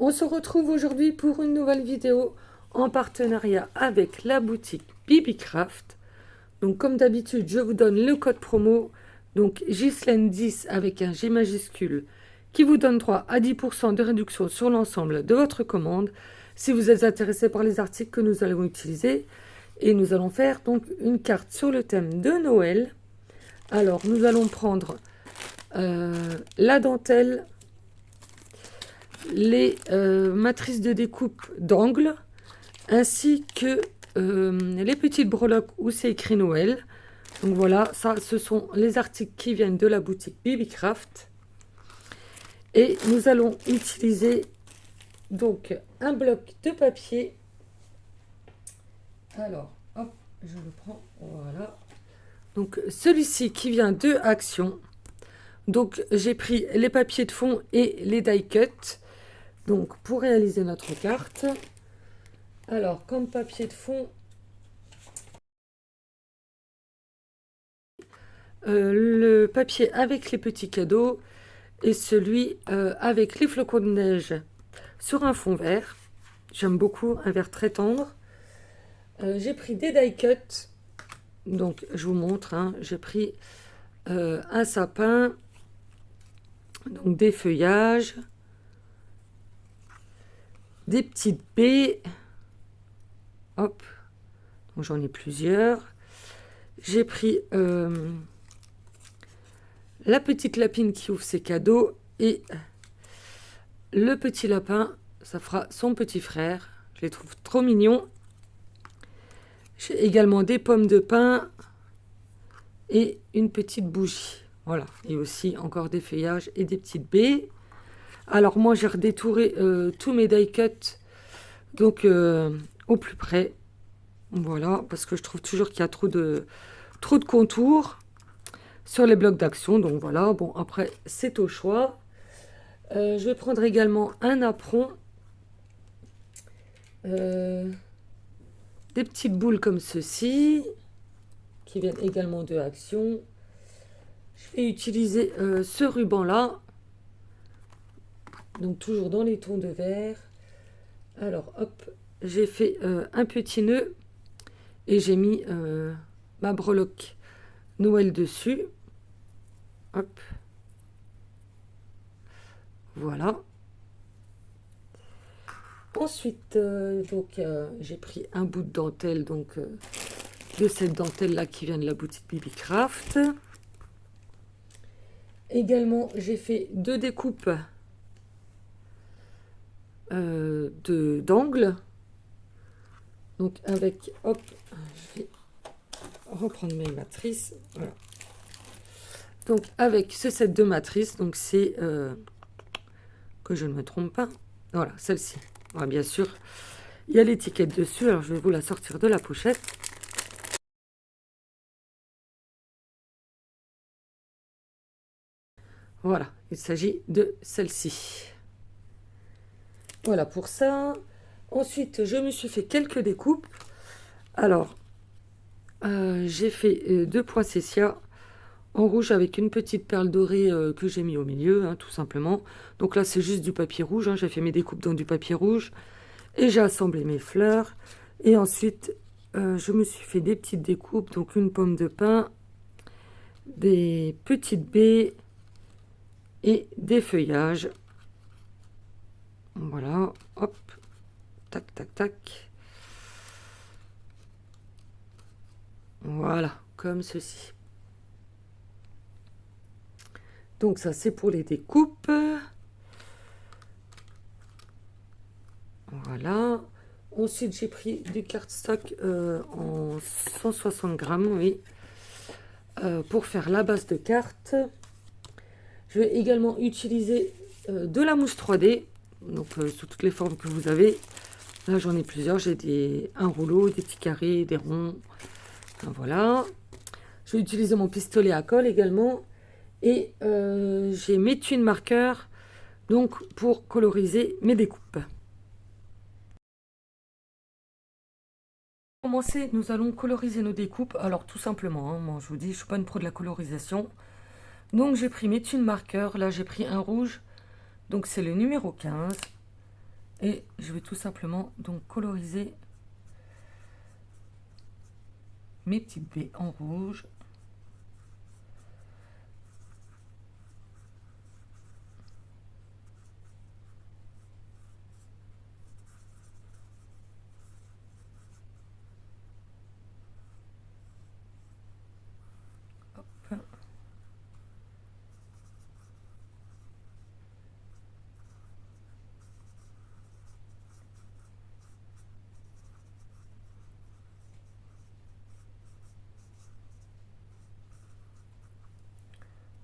On se retrouve aujourd'hui pour une nouvelle vidéo en partenariat avec la boutique Bibicraft. Donc comme d'habitude, je vous donne le code promo, donc Ghislaine10 avec un G majuscule, qui vous donne droit à 10% de réduction sur l'ensemble de votre commande si vous êtes intéressé par les articles que nous allons utiliser. Et nous allons faire donc une carte sur le thème de Noël. Alors nous allons prendre la dentelle, les matrices de découpe d'angle, ainsi que les petites breloques où c'est écrit Noël. Donc voilà, ça ce sont les articles qui viennent de la boutique Bibicraft. Et nous allons utiliser donc un bloc de papier. Alors, hop, je le prends, voilà. Donc celui-ci qui vient de Action. Donc j'ai pris les papiers de fond et les die cut. Donc pour réaliser notre carte. Alors comme papier de fond, le papier avec les petits cadeaux et celui avec les flocons de neige sur un fond vert. J'aime beaucoup, un vert très tendre. J'ai pris des die cut. Donc je vous montre, hein, j'ai pris un sapin, donc des feuillages, des petites baies. Hop, donc j'en ai plusieurs. J'ai pris la petite lapine qui ouvre ses cadeaux et le petit lapin, ça fera son petit frère. Je les trouve trop mignons. J'ai également des pommes de pin et une petite bougie. Voilà, et aussi encore des feuillages et des petites baies. Alors moi j'ai redétouré tous mes die cut donc au plus près. Voilà, parce que je trouve toujours qu'il y a trop de contours sur les blocs d'action. Donc voilà, bon après c'est au choix. Je vais prendre également un apron. Des petites boules comme ceci, qui viennent également de Action. Je vais utiliser ce ruban-là. Donc toujours dans les tons de vert. Alors hop, j'ai fait un petit nœud et j'ai mis ma breloque Noël dessus. Hop. Voilà. Ensuite, j'ai pris un bout de dentelle, donc de cette dentelle là qui vient de la boutique Bibicraft. Également, j'ai fait deux découpes d'angle. Donc avec, hop, je vais reprendre mes matrices. Voilà. Donc avec ce set de matrices, donc c'est que je ne me trompe pas. Voilà, celle-ci. Voilà, bien sûr, il y a l'étiquette dessus. Alors je vais vous la sortir de la pochette. Voilà, il s'agit de celle-ci. Voilà pour ça. Ensuite, je me suis fait quelques découpes. Alors, j'ai fait deux poinsettias en rouge avec une petite perle dorée que j'ai mis au milieu, hein, tout simplement. Donc là, c'est juste du papier rouge. Hein, j'ai fait mes découpes dans du papier rouge. Et j'ai assemblé mes fleurs. Et ensuite, je me suis fait des petites découpes. Donc une pomme de pin, des petites baies et des feuillages. Voilà, hop, tac, tac, tac. Voilà, comme ceci. Donc ça, c'est pour les découpes. Voilà. Ensuite, j'ai pris du cardstock en 160 grammes, oui, pour faire la base de carte. Je vais également utiliser de la mousse 3D, donc sous toutes les formes que vous avez. Là, j'en ai plusieurs. J'ai un rouleau, des petits carrés, des ronds. Enfin, voilà. Je vais utiliser mon pistolet à colle également. Et j'ai mes tuiles marqueurs, donc pour coloriser mes découpes. Pour commencer, nous allons coloriser nos découpes. Alors tout simplement, hein, moi je vous dis, je suis pas une pro de la colorisation. Donc j'ai pris mes tuiles marqueurs. Là, j'ai pris un rouge. Donc c'est le numéro 15. Et je vais tout simplement donc coloriser mes petites baies en rouge. Hop.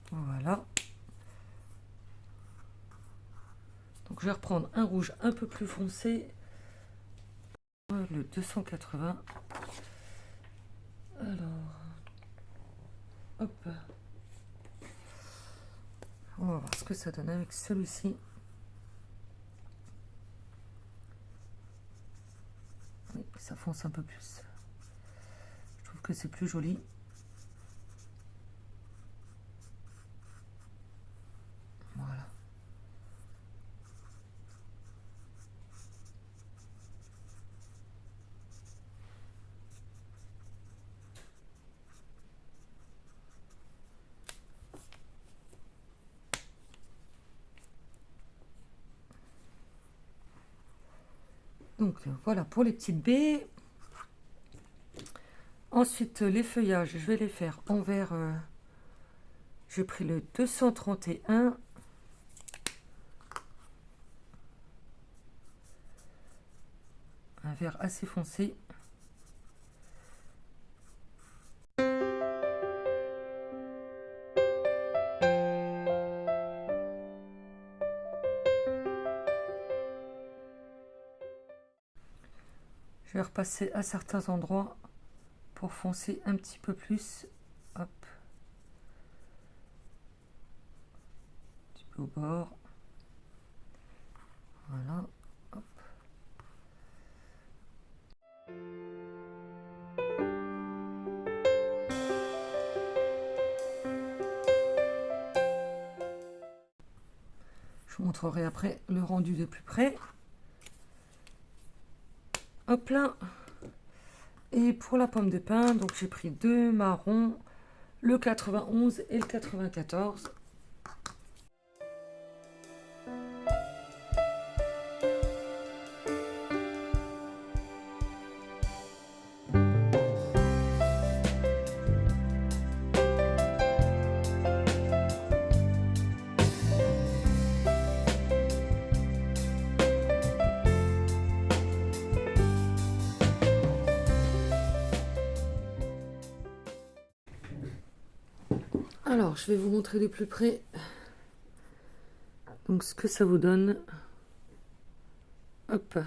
Voilà. Donc je vais reprendre un rouge un peu plus foncé, le 280. Alors, hop. On va voir ce que ça donne avec celui-ci. Oui, ça fonce un peu plus. Je trouve que c'est plus joli. Voilà. Donc voilà pour les petites baies. Ensuite, les feuillages, je vais les faire en vert. J'ai pris le 231. Un vert assez foncé. Je vais repasser à certains endroits pour foncer un petit peu plus. Hop. Un petit peu au bord. Voilà. Hop. Je vous montrerai après le rendu de plus près. Hop là. Et pour la pomme de pin, donc j'ai pris deux marrons, le 91 et le 94. Alors, je vais vous montrer de plus près donc ce que ça vous donne. Hop.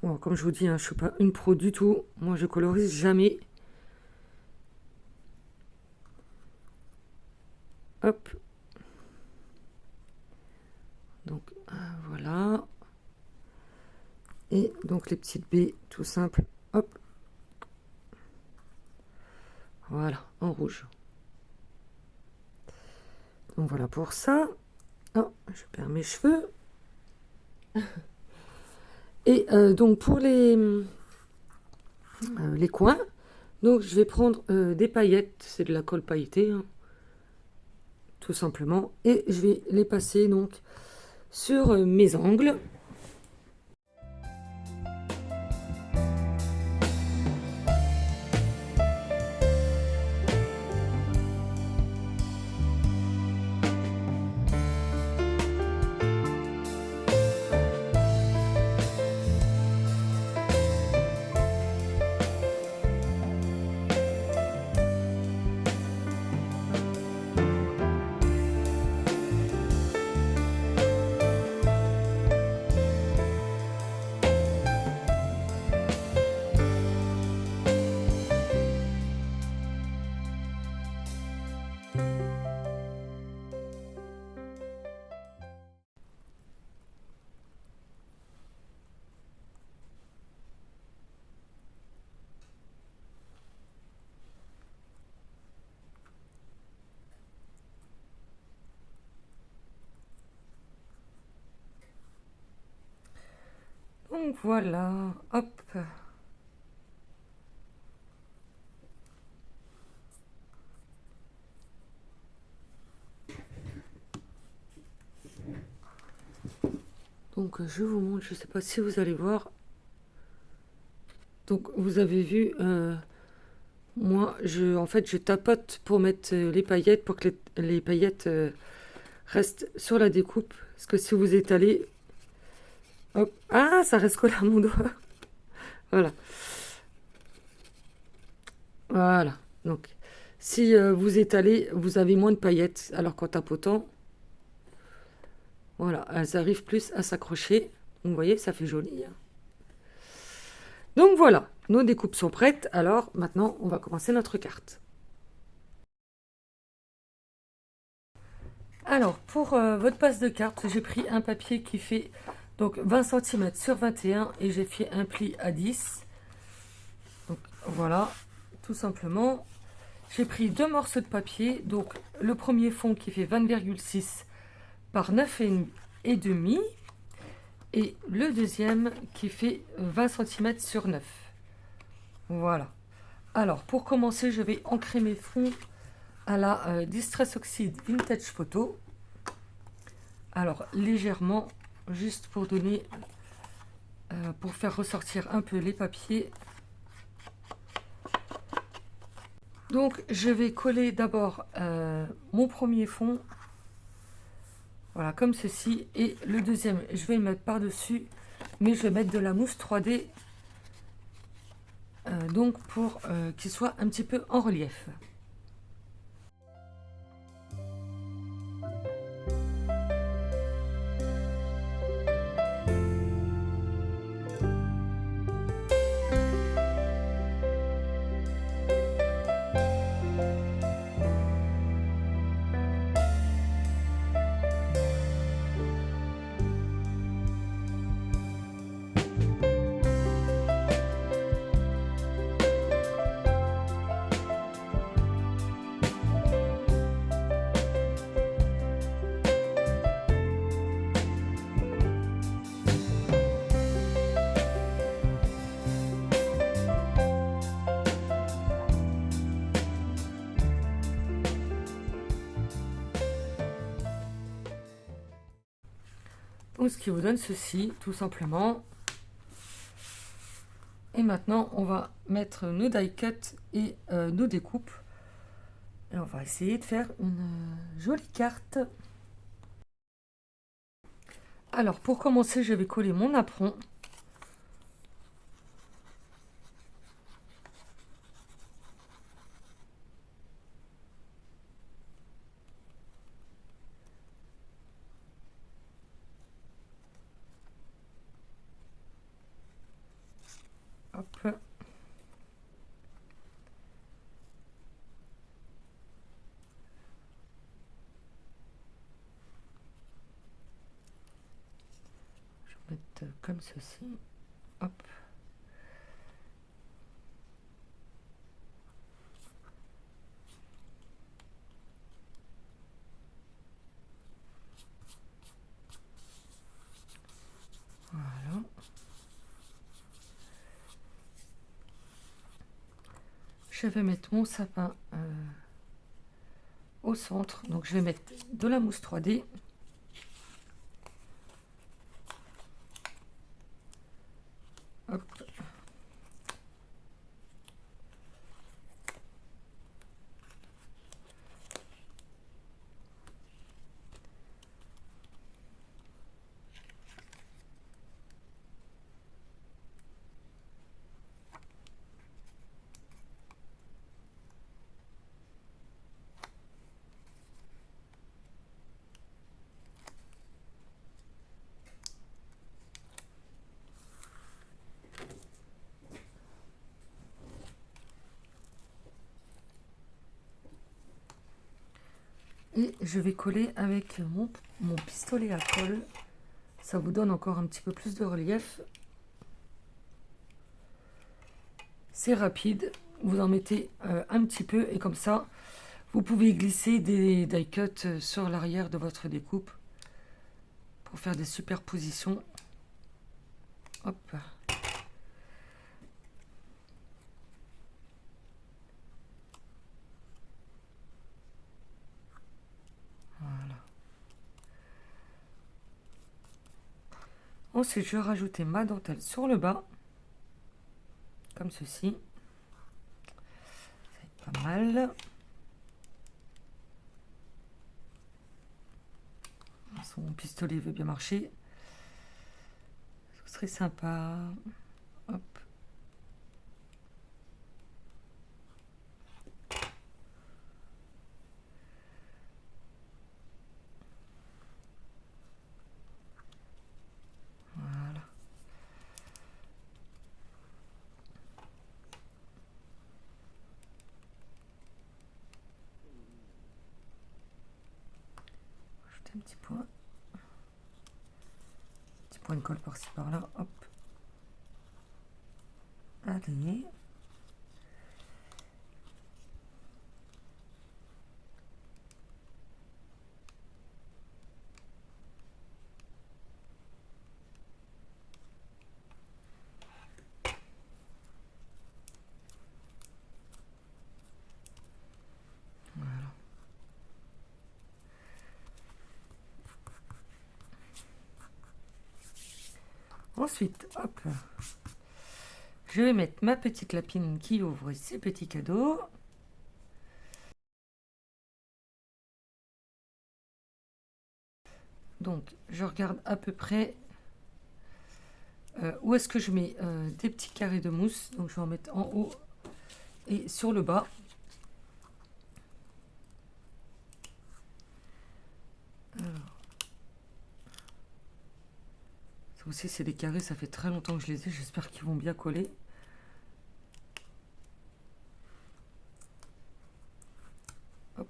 Bon, comme je vous dis, hein, je ne suis pas une pro du tout. Moi, je colorise jamais. Hop. Donc, voilà. Et donc, les petites baies, tout simple. Hop. Voilà, en rouge. Donc, voilà pour ça. Oh, je perds mes cheveux. Et donc, pour les coins, donc je vais prendre des paillettes. C'est de la colle pailletée, hein, tout simplement. Et je vais les passer donc sur mes angles. Donc voilà, hop. Donc je vous montre, je ne sais pas si vous allez voir. Donc vous avez vu, moi en fait je tapote pour mettre les paillettes, pour que les paillettes restent sur la découpe. Parce que si vous étalez, hop, ah ça reste collé à mon doigt. Voilà. Voilà. Donc si vous étalez, vous avez moins de paillettes. Alors qu'en tapotant, voilà, elles arrivent plus à s'accrocher. Donc vous voyez, ça fait joli, hein. Donc voilà, nos découpes sont prêtes. Alors maintenant, on va commencer notre carte. Alors pour votre passe de carte, j'ai pris un papier qui fait donc 20 cm sur 21 et j'ai fait un pli à 10. Donc voilà, tout simplement. J'ai pris deux morceaux de papier. Donc le premier fond qui fait 20,6 par 9,5 et le deuxième qui fait 20 cm sur 9. Voilà. Alors pour commencer, je vais ancrer mes fonds à la Distress Oxide Vintage Photo. Alors légèrement, juste pour donner, pour faire ressortir un peu les papiers. Donc je vais coller d'abord mon premier fond, voilà comme ceci, et le deuxième je vais le mettre par dessus, mais je vais mettre de la mousse 3D, donc pour qu'il soit un petit peu en relief. Donc ce qui vous donne ceci, tout simplement. Et maintenant, on va mettre nos die cuts et nos découpes. Et on va essayer de faire une jolie carte. Alors, pour commencer, je vais coller mon apron. Hop. Mettre comme ceci, hop. Voilà. Je vais mettre mon sapin au centre, donc je vais mettre de la mousse 3D. Hop. Et je vais coller avec mon pistolet à colle. Ça vous donne encore un petit peu plus de relief. C'est rapide. Vous en mettez un petit peu et comme ça, vous pouvez glisser des die cuts sur l'arrière de votre découpe pour faire des superpositions. Hop. Voilà. Ensuite, je vais rajouter ma dentelle sur le bas, comme ceci. Ça va être pas mal. Mon pistolet veut bien marcher. Ce serait sympa. Hop. Voilà. Ajouter un petit point. Petit point de colle par-ci par-là. Hop. Allez. Voilà. Ensuite, hop. Je vais mettre ma petite lapine qui ouvre ses petits cadeaux. Donc, je regarde à peu près où est-ce que je mets des petits carrés de mousse. Donc, je vais en mettre en haut et sur le bas. Alors, ça aussi, c'est des carrés. Ça fait très longtemps que je les ai. J'espère qu'ils vont bien coller. Hop.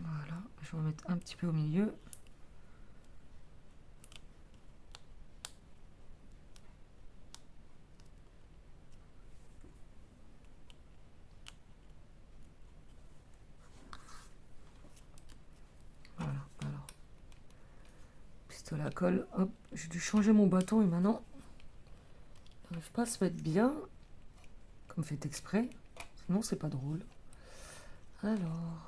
Voilà, je vais en mettre un petit peu au milieu. Voilà, alors. Pistolet à colle, hop, j'ai dû changer mon bâton et maintenant, il n'arrive pas à se mettre bien, comme fait exprès, sinon c'est pas drôle. Alors...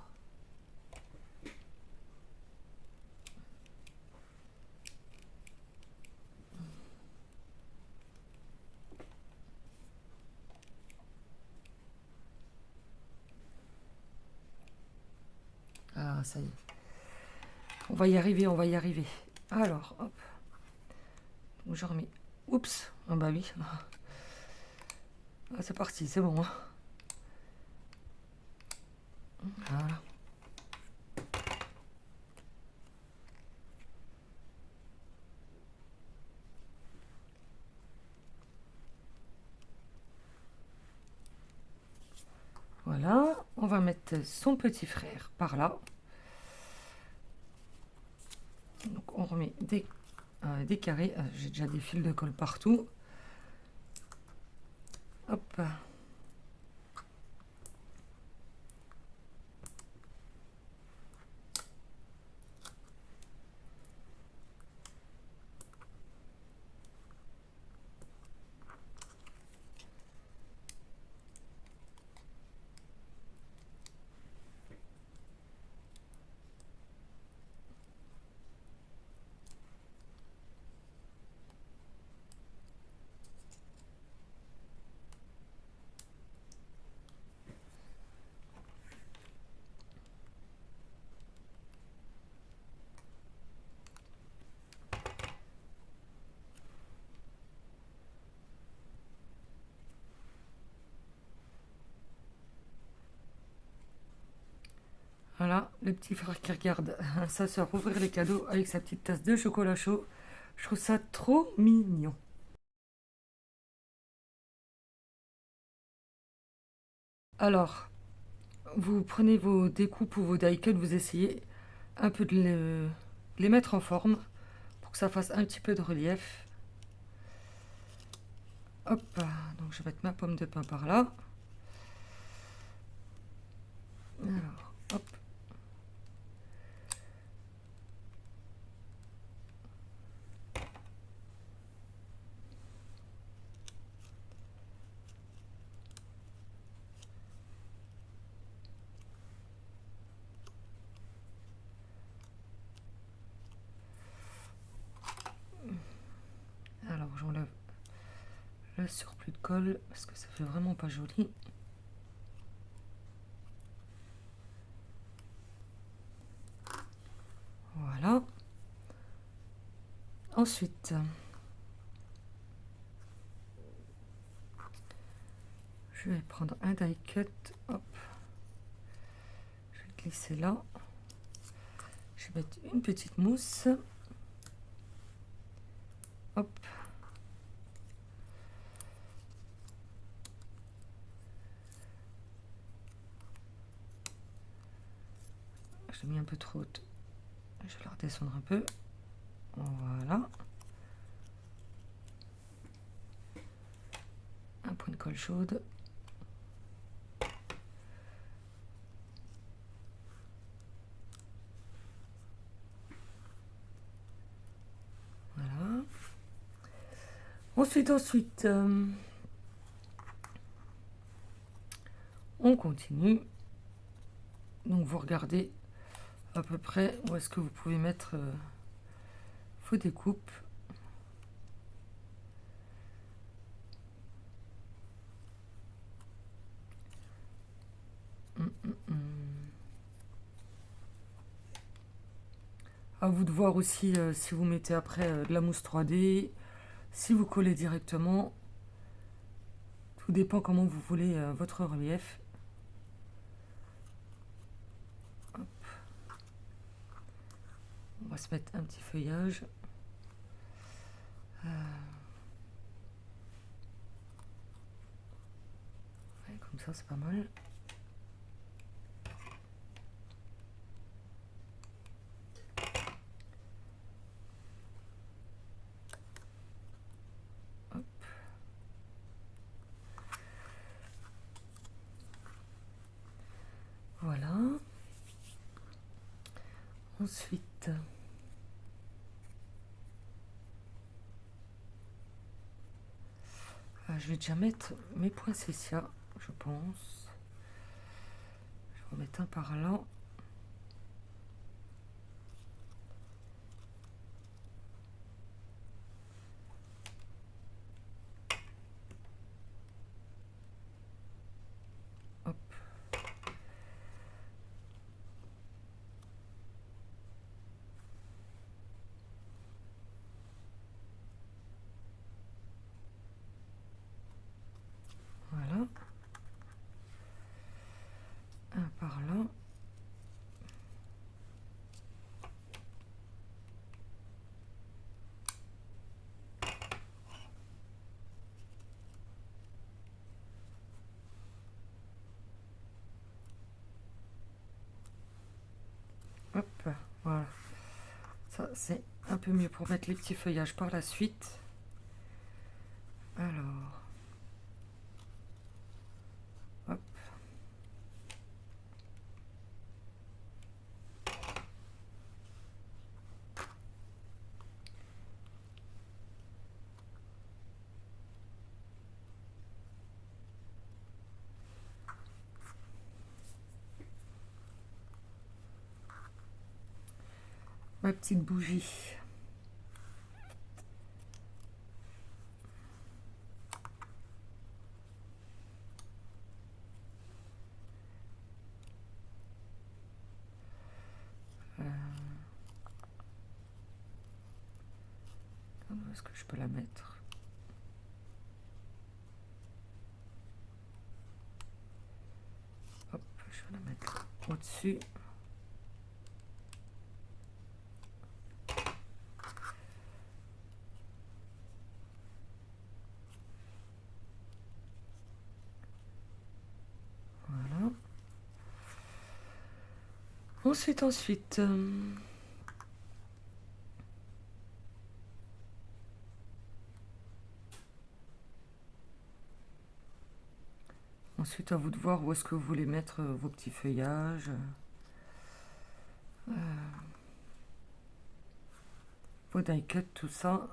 Ah, ça y est. On va y arriver, on va y arriver. Alors, hop. Donc, je remets. Oups. Ah bah oui. Ah, c'est parti, c'est bon. Voilà. Voilà. On va mettre son petit frère par là. Donc, on remet des carrés. J'ai déjà des fils de colle partout. Hop. Voilà, le petit frère qui regarde sa soeur ouvrir les cadeaux avec sa petite tasse de chocolat chaud. Je trouve ça trop mignon. Alors, vous prenez vos découpes ou vos die cuts, vous essayez un peu de les mettre en forme pour que ça fasse un petit peu de relief. Hop, donc je vais mettre ma pomme de pin par là. Alors, hop. Alors, j'enlève le surplus de colle parce que ça fait vraiment pas joli. Voilà. Ensuite, je vais prendre un die cut. Hop. Je vais glisser là. Je vais mettre une petite mousse. Hop. J'ai mis un peu trop haute. Je vais la redescendre un peu. Voilà. Un point de colle chaude. Voilà. Ensuite, on continue. Donc vous regardez à peu près où est-ce que vous pouvez mettre vos découpes. À vous de voir aussi si vous mettez après de la mousse 3D, si vous collez directement. Tout dépend comment vous voulez votre relief. Hop. On va se mettre un petit feuillage. Ouais, comme ça, c'est pas mal. Hop. Voilà. Ensuite, je vais déjà mettre mes poinsettias, je pense. Je vais en mettre un par là. Hop. Voilà. Un par là. Hop, voilà. Ça, c'est un peu mieux pour mettre les petits feuillages par la suite. Alors, hop. Ma petite bougie. Où est-ce que je peux la mettre? Hop, je vais la mettre au-dessus. Ensuite. Ensuite, à vous de voir où est-ce que vous voulez mettre vos petits feuillages. Vos die cut, tout ça.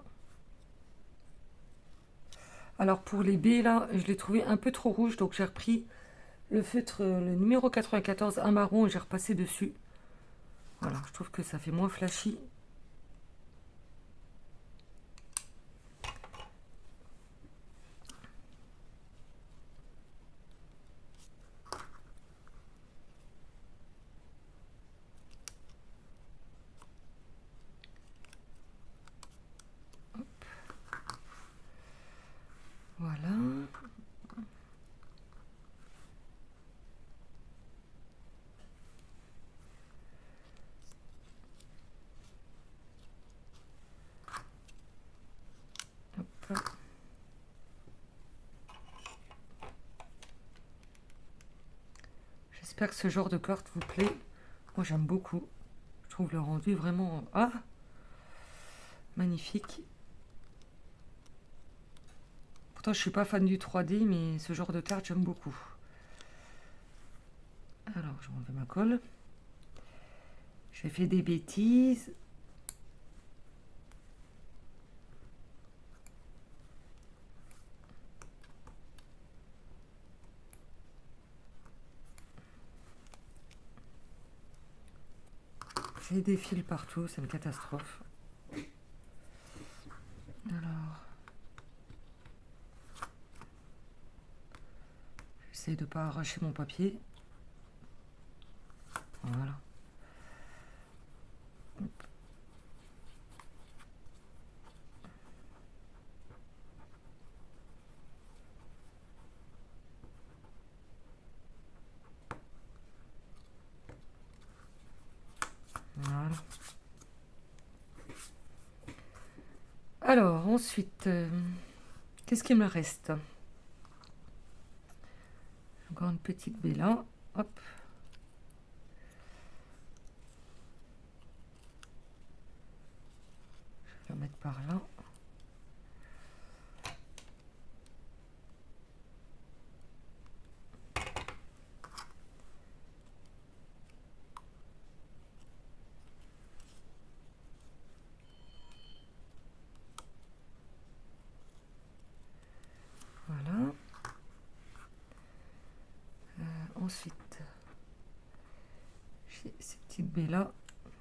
Alors pour les baies, là, je l'ai trouvé un peu trop rouge, donc j'ai repris le feutre, le numéro 94, un marron, et j'ai repassé dessus. Voilà, je trouve que ça fait moins flashy. Voilà. Hop. J'espère que ce genre de carte vous plaît. Moi, j'aime beaucoup. Je trouve le rendu vraiment... Ah, magnifique. Pourtant, je suis pas fan du 3D, mais ce genre de carte, j'aime beaucoup. Alors, je vais enlever ma colle. J'ai fait des bêtises. J'ai des fils partout, c'est une catastrophe. Alors, j'essaie de ne pas arracher mon papier. Voilà. Voilà. Alors, ensuite, qu'est-ce qu'il me reste? Encore une petite baie là. Hop. Je vais la mettre par là. Voilà. Ensuite, j'ai ces petites baies là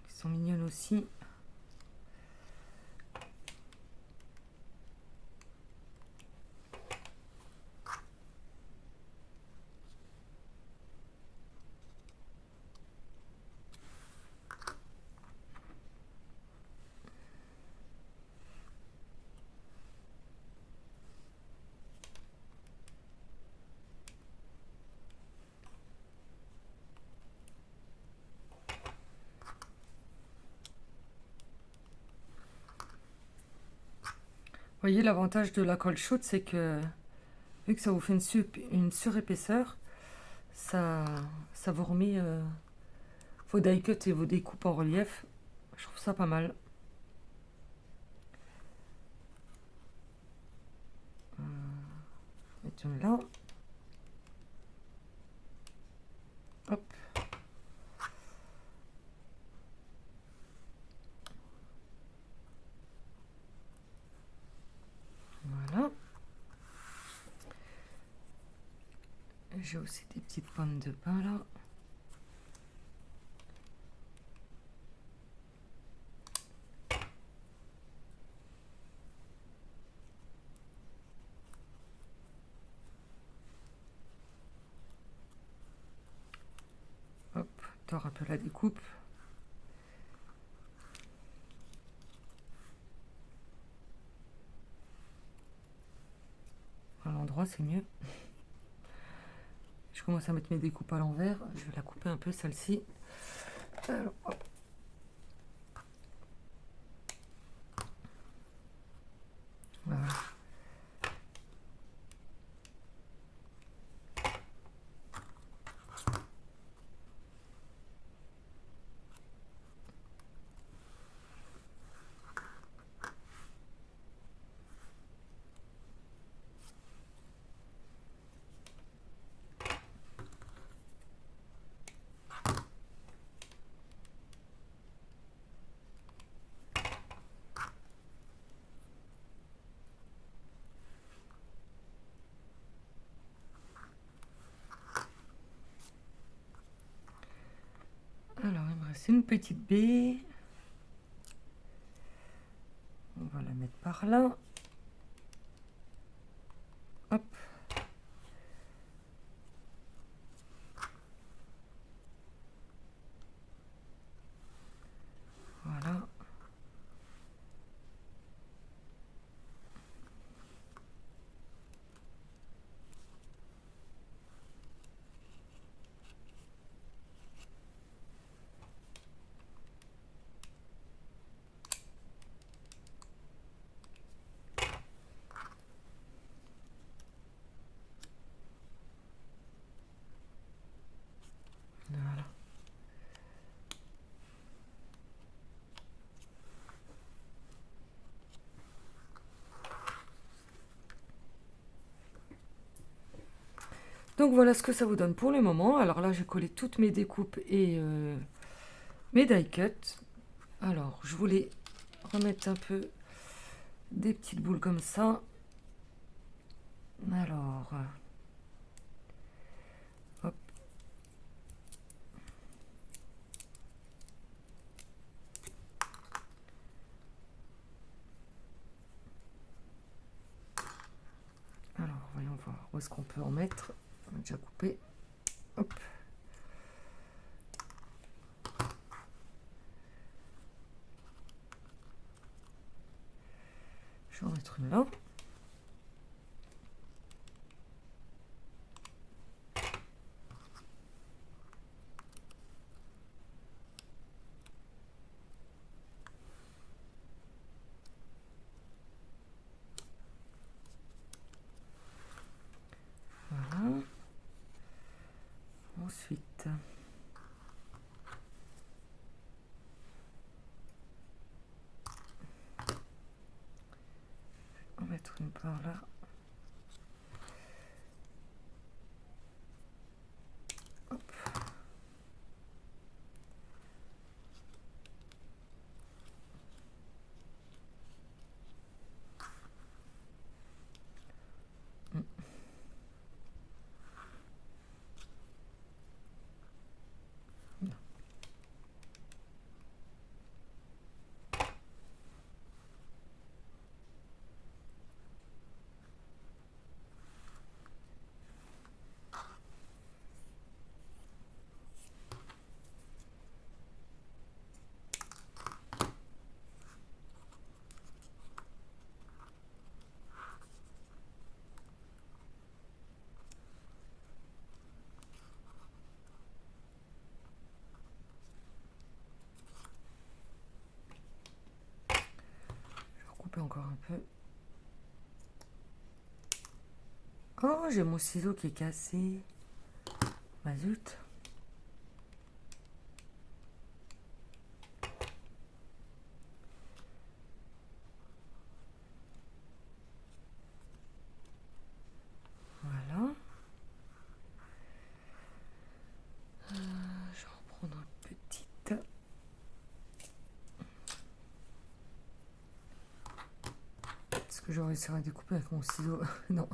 qui sont mignonnes aussi. Vous voyez, l'avantage de la colle chaude, c'est que vu que ça vous fait une surépaisseur, ça vous remet vos die cut et vos découpes en relief. Je trouve ça pas mal. Mettre une là. Hop. Voilà. J'ai aussi des petites pommes de pain là. Hop, tord un peu la découpe. À l'endroit, c'est mieux. Je commence à mettre mes découpes à l'envers. Je vais la couper un peu, celle-ci. Alors, hop. Voilà. C'est une petite baie. On va la mettre par là. Hop. Voilà. Voilà. Donc voilà ce que ça vous donne pour le moment. Alors là, j'ai collé toutes mes découpes et mes die cuts. Alors, je voulais remettre un peu des petites boules comme ça. Alors, hop. Alors, voyons voir où est-ce qu'on peut en mettre. On a déjà coupé. Hop. Je vais en mettre une là. Voilà. Ensuite, on va mettre une par là. Hop. Couper encore un peu. Oh, j'ai mon ciseau qui est cassé. Bah zut. Voilà. Je vais en prendre une petite. Est-ce que j'aurais réussi à découper avec mon ciseau? Non.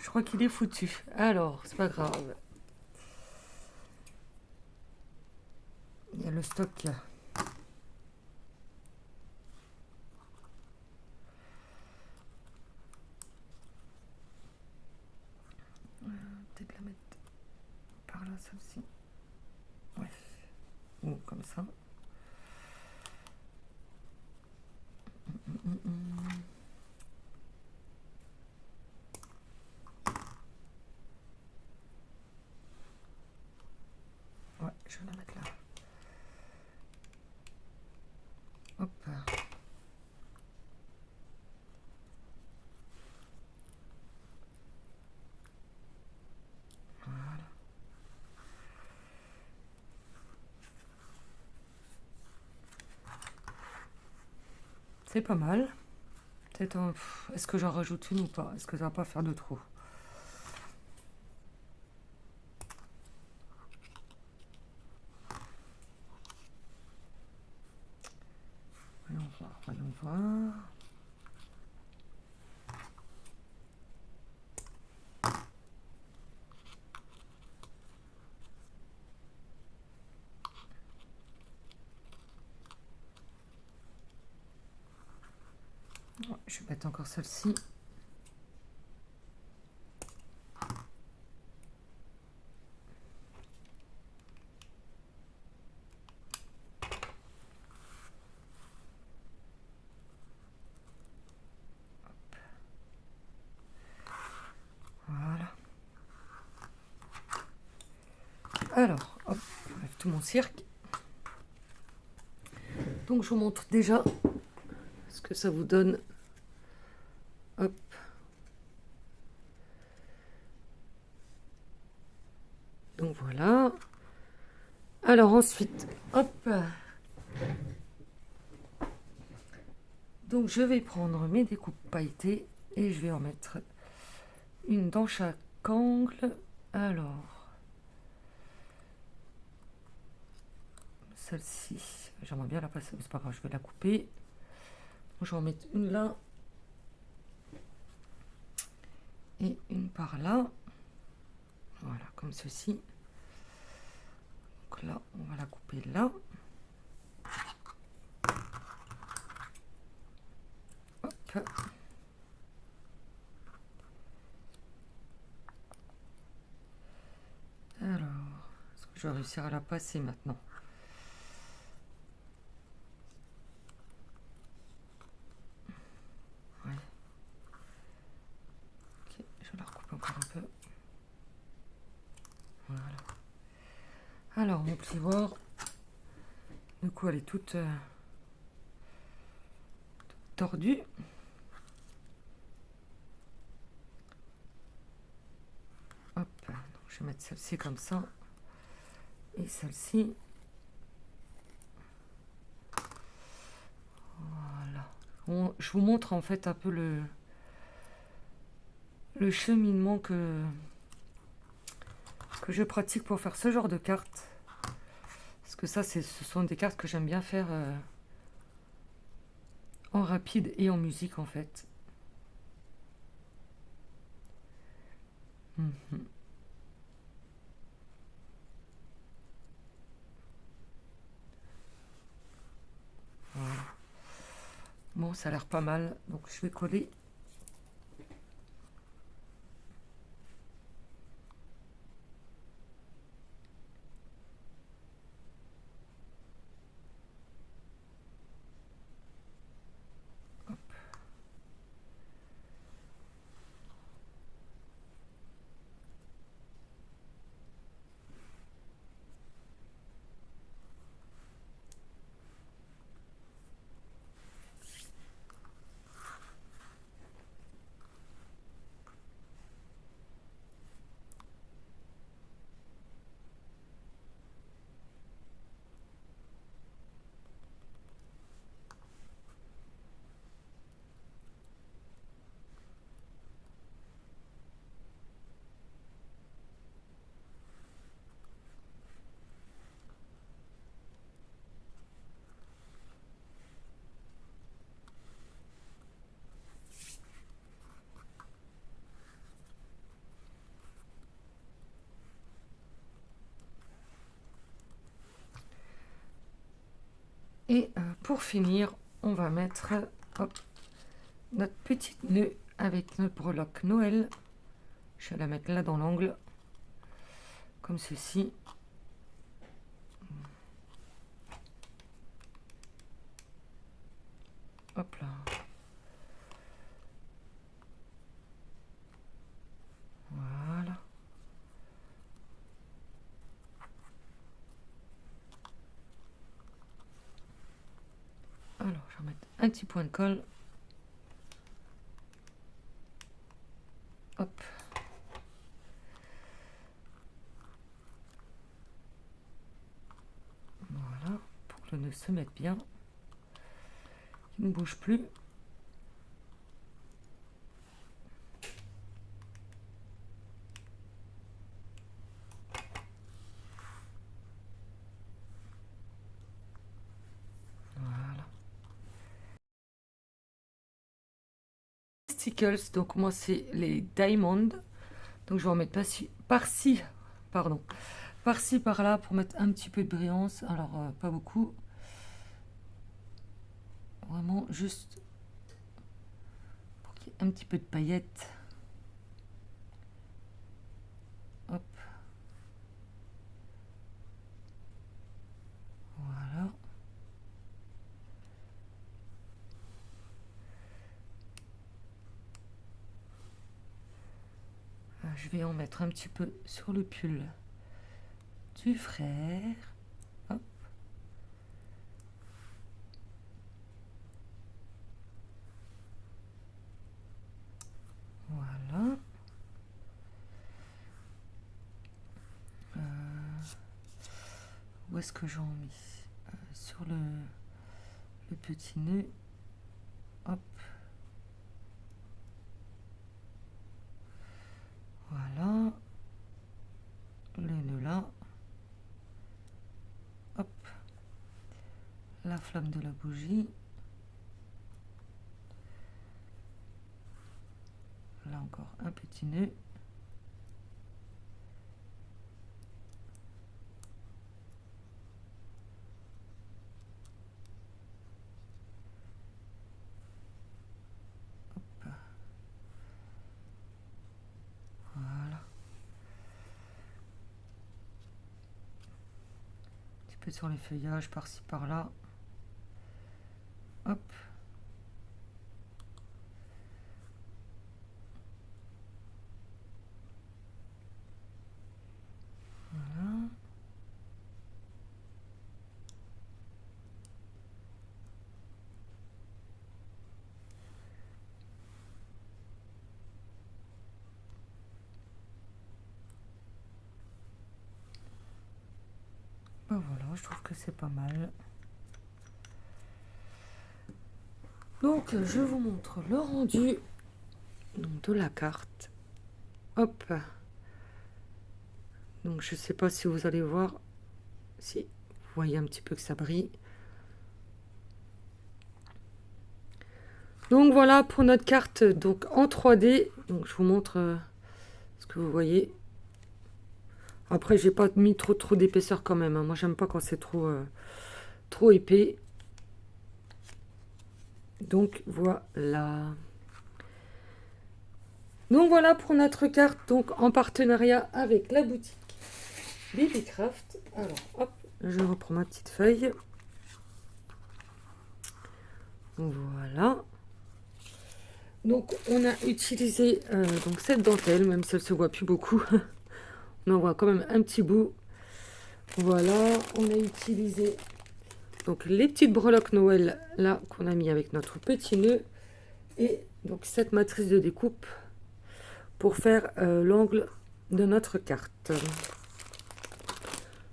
Je crois qu'il est foutu. Alors, c'est pas grave. Il y a le stock. Peut-être la mettre par là, celle-ci. Ouais. Ou comme ça. Ouais, je vais la mettre là. Hop. Voilà. C'est pas mal. Est-ce que j'en rajoute une ou pas? Est-ce que ça va pas faire de trop? Voyons voir, voyons voir. Je vais mettre encore celle-ci. Voilà. Alors, hop, j'enlève tout mon cirque. Donc je vous montre déjà ce que ça vous donne. Hop. Donc voilà. Alors ensuite, hop. Donc je vais prendre mes découpes pailletées et je vais en mettre une dans chaque angle. Alors, celle-ci, j'aimerais bien la passer, c'est pas grave, je vais la couper. Je vais en mettre une là et une par là. Voilà, comme ceci. Donc là, on va la couper là. Hop. Alors, est-ce que je vais réussir à la passer maintenant? Ouais. Ok, je la recoupe encore un peu. Voilà. Alors, mon plioir, du coup, elle est toute tordue. Hop, donc je vais mettre celle-ci comme ça. Et celle-ci. Voilà. Bon, je vous montre en fait un peu le cheminement que je pratique pour faire ce genre de cartes. Parce que ça, ce sont des cartes que j'aime bien faire en rapide et en musique en fait. Voilà. Bon, ça a l'air pas mal, donc je vais coller. Et pour finir, on va mettre hop, notre petite nœud avec notre breloque Noël. Je vais la mettre là dans l'angle, comme ceci. Hop là. Voilà. Alors, je vais mettre un petit point de colle. Hop. Voilà, pour que le nœud se mette bien. Il ne bouge plus. Voilà. Stickles, donc moi c'est les Diamond. Donc je vais en mettre par-ci, pardon, par-ci, par-là pour mettre un petit peu de brillance. Alors pas beaucoup. Vraiment juste un petit peu de paillettes. Hop. Voilà. Je vais en mettre un petit peu sur le pull du frère. Hop. Voilà. Où est-ce que j'en mis sur le petit nœud. Hop. Voilà. Le nœud là. Hop. La flamme de la bougie. Là encore un petit nœud. Hop. Voilà. Un petit peu sur les feuillages par-ci par-là. Hop. Voilà. Ben voilà, je trouve que c'est pas mal. Donc, je vous montre le rendu donc, de la carte. Hop. Donc, je sais pas si vous allez voir. Si, vous voyez un petit peu que ça brille. Donc, voilà pour notre carte donc en 3D. Donc, je vous montre ce que vous voyez. Après, j'ai pas mis trop d'épaisseur quand même. Hein. Moi, j'aime pas quand c'est trop épais. Donc voilà. Donc voilà pour notre carte donc en partenariat avec la boutique Babycraft. Alors hop, je reprends ma petite feuille. Voilà. Donc on a utilisé donc cette dentelle, même si elle se voit plus beaucoup. On en voit quand même un petit bout. Voilà, on a utilisé donc les petites breloques Noël là qu'on a mis avec notre petit nœud et donc cette matrice de découpe pour faire l'angle de notre carte.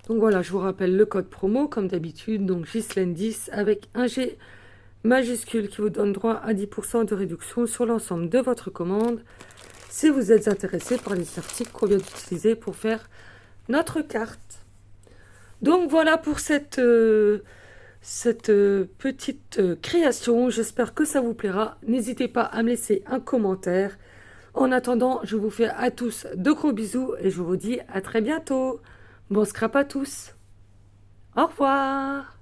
Donc voilà, je vous rappelle le code promo comme d'habitude, donc Ghislaine 10 avec un G majuscule qui vous donne droit à 10% de réduction sur l'ensemble de votre commande si vous êtes intéressé par les articles qu'on vient d'utiliser pour faire notre carte. Donc voilà pour cette petite création. J'espère que ça vous plaira. N'hésitez pas à me laisser un commentaire. En attendant, je vous fais à tous de gros bisous et je vous dis à très bientôt. Bon scrap à tous. Au revoir.